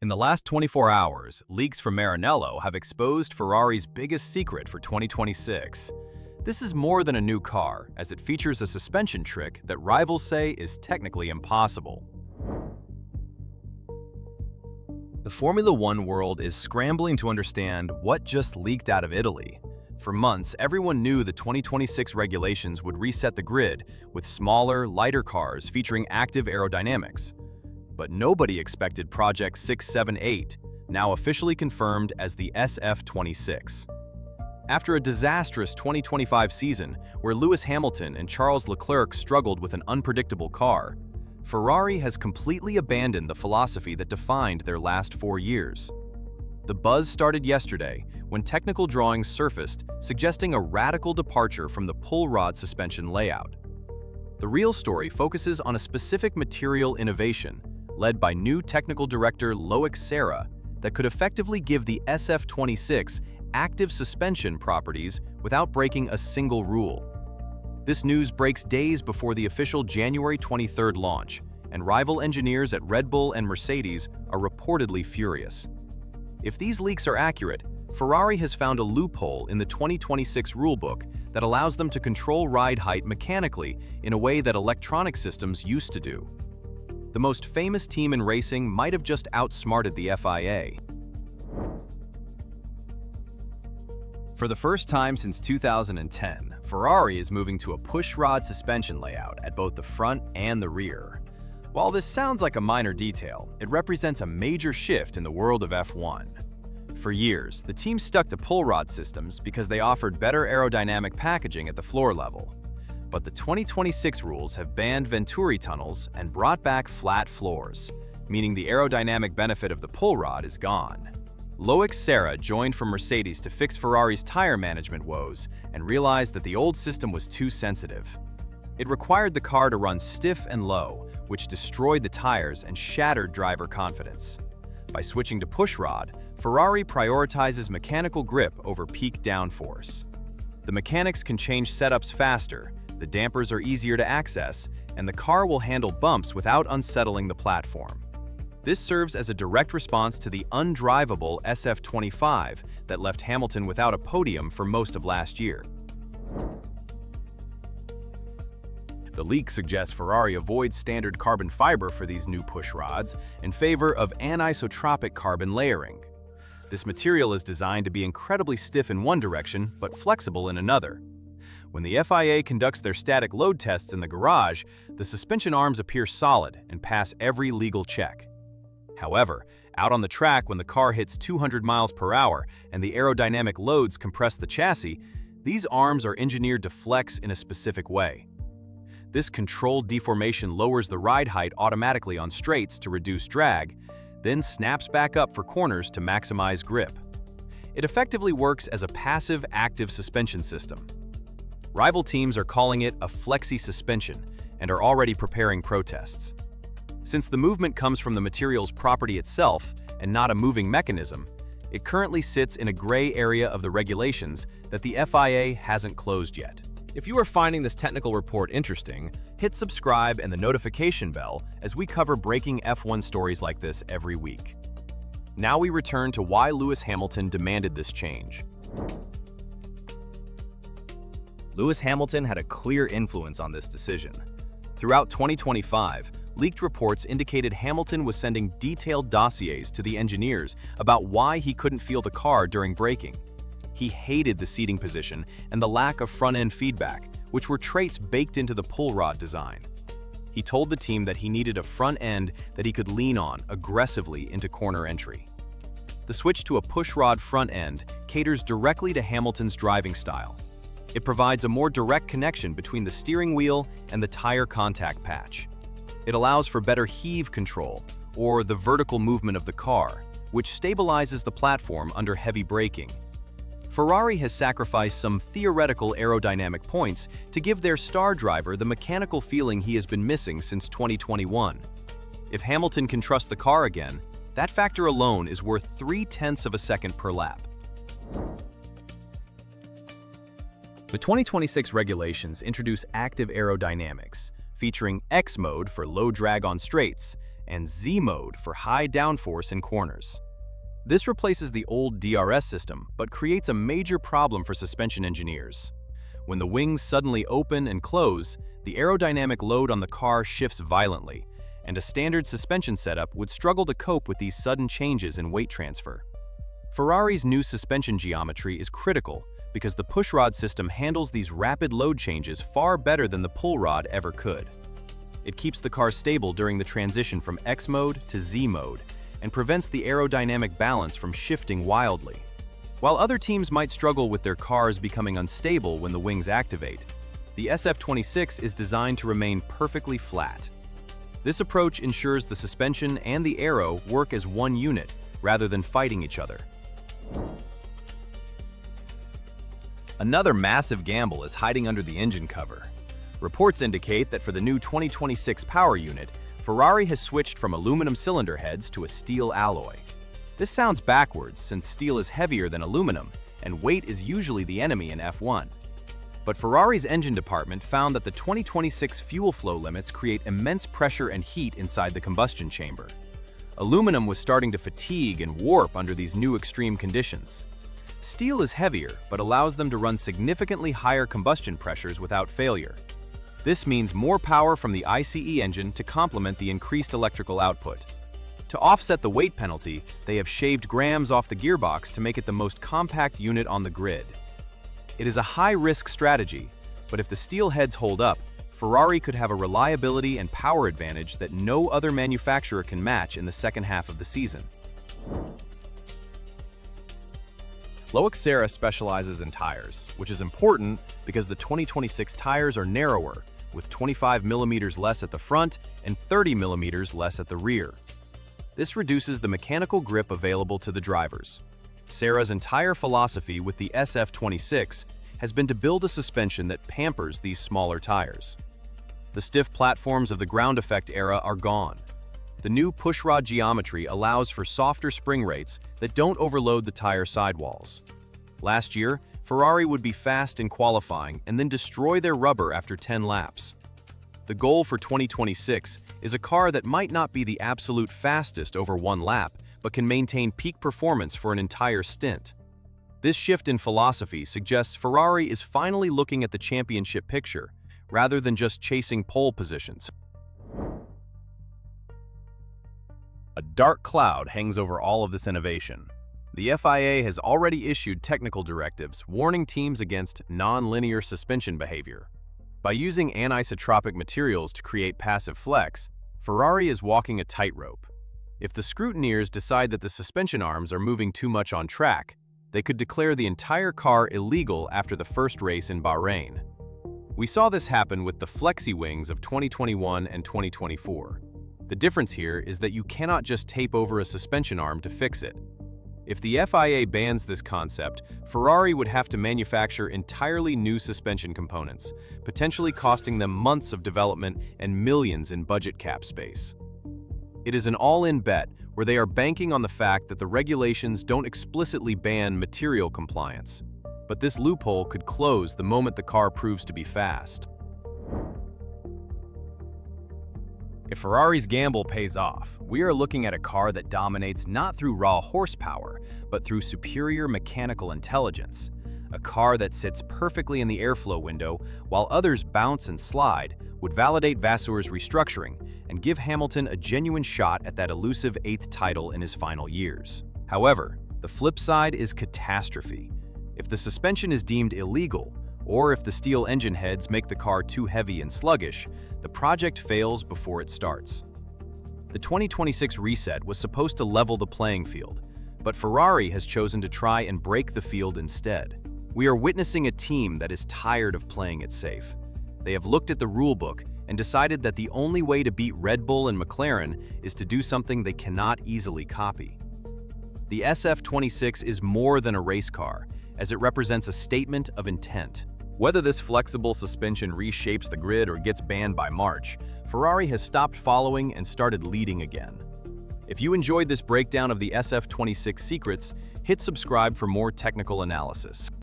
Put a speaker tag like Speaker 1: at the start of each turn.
Speaker 1: In the last 24 hours, leaks from Maranello have exposed Ferrari's biggest secret for 2026. This is more than a new car, as it features a suspension trick that rivals say is technically impossible. The Formula One world is scrambling to understand what just leaked out of Italy. For months, everyone knew the 2026 regulations would reset the grid with smaller, lighter cars featuring active aerodynamics. But nobody expected Project 678, now officially confirmed as the SF26. After a disastrous 2025 season where Lewis Hamilton and Charles Leclerc struggled with an unpredictable car, Ferrari has completely abandoned the philosophy that defined their last 4 years. The buzz started yesterday when technical drawings surfaced suggesting a radical departure from the pull rod suspension layout. The real story focuses on a specific material innovation led by new technical director Loic Serra that could effectively give the SF26 active suspension properties without breaking a single rule. This news breaks days before the official January 23rd launch, and rival engineers at Red Bull and Mercedes are reportedly furious. If these leaks are accurate, Ferrari has found a loophole in the 2026 rulebook that allows them to control ride height mechanically in a way that electronic systems used to do. The most famous team in racing might have just outsmarted the FIA. For the first time since 2010, Ferrari is moving to a push-rod suspension layout at both the front and the rear. While this sounds like a minor detail, it represents a major shift in the world of F1. For years, the team stuck to pull-rod systems because they offered better aerodynamic packaging at the floor level. But the 2026 rules have banned Venturi tunnels and brought back flat floors, meaning the aerodynamic benefit of the pull rod is gone. Loic Serra joined from Mercedes to fix Ferrari's tire management woes and realized that the old system was too sensitive. It required the car to run stiff and low, which destroyed the tires and shattered driver confidence. By switching to push rod, Ferrari prioritizes mechanical grip over peak downforce. The mechanics can change setups faster, the dampers are easier to access, and the car will handle bumps without unsettling the platform. This serves as a direct response to the undrivable SF25 that left Hamilton without a podium for most of last year. The leak suggests Ferrari avoids standard carbon fiber for these new push rods in favor of anisotropic carbon layering. This material is designed to be incredibly stiff in one direction but flexible in another. When the FIA conducts their static load tests in the garage, the suspension arms appear solid and pass every legal check. However, out on the track when the car hits 200 miles per hour and the aerodynamic loads compress the chassis, these arms are engineered to flex in a specific way. This controlled deformation lowers the ride height automatically on straights to reduce drag, then snaps back up for corners to maximize grip. It effectively works as a passive active suspension system. Rival teams are calling it a flexi suspension and are already preparing protests. Since the movement comes from the material's property itself and not a moving mechanism, it currently sits in a gray area of the regulations that the FIA hasn't closed yet. If you are finding this technical report interesting, hit subscribe and the notification bell as we cover breaking F1 stories like this every week. Now we return to why Lewis Hamilton demanded this change. Lewis Hamilton had a clear influence on this decision. Throughout 2025, leaked reports indicated Hamilton was sending detailed dossiers to the engineers about why he couldn't feel the car during braking. He hated the seating position and the lack of front-end feedback, which were traits baked into the pull rod design. He told the team that he needed a front end that he could lean on aggressively into corner entry. The switch to a push rod front end caters directly to Hamilton's driving style. It provides a more direct connection between the steering wheel and the tire contact patch. It allows for better heave control, or the vertical movement of the car, which stabilizes the platform under heavy braking. Ferrari has sacrificed some theoretical aerodynamic points to give their star driver the mechanical feeling he has been missing since 2021. If Hamilton can trust the car again, that factor alone is worth 0.3 of a second per lap. The 2026 regulations introduce active aerodynamics, featuring X mode for low drag on straights and Z mode for high downforce in corners. This replaces the old DRS system, but creates a major problem for suspension engineers. When the wings suddenly open and close, the aerodynamic load on the car shifts violently, and a standard suspension setup would struggle to cope with these sudden changes in weight transfer. Ferrari's new suspension geometry is critical because the pushrod system handles these rapid load changes far better than the pull rod ever could. It keeps the car stable during the transition from X mode to Z mode and prevents the aerodynamic balance from shifting wildly. While other teams might struggle with their cars becoming unstable when the wings activate, the SF26 is designed to remain perfectly flat. This approach ensures the suspension and the aero work as one unit rather than fighting each other. Another massive gamble is hiding under the engine cover. Reports indicate that for the new 2026 power unit, Ferrari has switched from aluminum cylinder heads to a steel alloy. This sounds backwards since steel is heavier than aluminum, and weight is usually the enemy in F1. But Ferrari's engine department found that the 2026 fuel flow limits create immense pressure and heat inside the combustion chamber. Aluminum was starting to fatigue and warp under these new extreme conditions. Steel is heavier, but allows them to run significantly higher combustion pressures without failure. This means more power from the ICE engine to complement the increased electrical output. To offset the weight penalty, they have shaved grams off the gearbox to make it the most compact unit on the grid. It is a high-risk strategy, but if the steel heads hold up, Ferrari could have a reliability and power advantage that no other manufacturer can match in the second half of the season. Loopholes specializes in tires, which is important because the 2026 tires are narrower, with 25 mm less at the front and 30 mm less at the rear. This reduces the mechanical grip available to the drivers. Serra's entire philosophy with the SF26 has been to build a suspension that pampers these smaller tires. The stiff platforms of the ground effect era are gone. The new pushrod geometry allows for softer spring rates that don't overload the tire sidewalls. Last year, Ferrari would be fast in qualifying and then destroy their rubber after 10 laps. The goal for 2026 is a car that might not be the absolute fastest over one lap, but can maintain peak performance for an entire stint. This shift in philosophy suggests Ferrari is finally looking at the championship picture, rather than just chasing pole positions. A dark cloud hangs over all of this innovation. The FIA has already issued technical directives warning teams against non-linear suspension behavior. By using anisotropic materials to create passive flex, Ferrari is walking a tightrope. If the scrutineers decide that the suspension arms are moving too much on track, they could declare the entire car illegal after the first race in Bahrain. We saw this happen with the flexi wings of 2021 and 2024. The difference here is that you cannot just tape over a suspension arm to fix it. If the FIA bans this concept, Ferrari would have to manufacture entirely new suspension components, potentially costing them months of development and millions in budget cap space. It is an all-in bet where they are banking on the fact that the regulations don't explicitly ban material compliance. But this loophole could close the moment the car proves to be fast. If Ferrari's gamble pays off, we are looking at a car that dominates not through raw horsepower, but through superior mechanical intelligence. A car that sits perfectly in the airflow window, while others bounce and slide, would validate Vasseur's restructuring and give Hamilton a genuine shot at that elusive 8th title in his final years. However, the flip side is catastrophe. If the suspension is deemed illegal, or if the steel engine heads make the car too heavy and sluggish, the project fails before it starts. The 2026 reset was supposed to level the playing field, but Ferrari has chosen to try and break the field instead. We are witnessing a team that is tired of playing it safe. They have looked at the rulebook and decided that the only way to beat Red Bull and McLaren is to do something they cannot easily copy. The SF26 is more than a race car, as it represents a statement of intent. Whether this flexible suspension reshapes the grid or gets banned by March, Ferrari has stopped following and started leading again. If you enjoyed this breakdown of the SF26 secrets, hit subscribe for more technical analysis.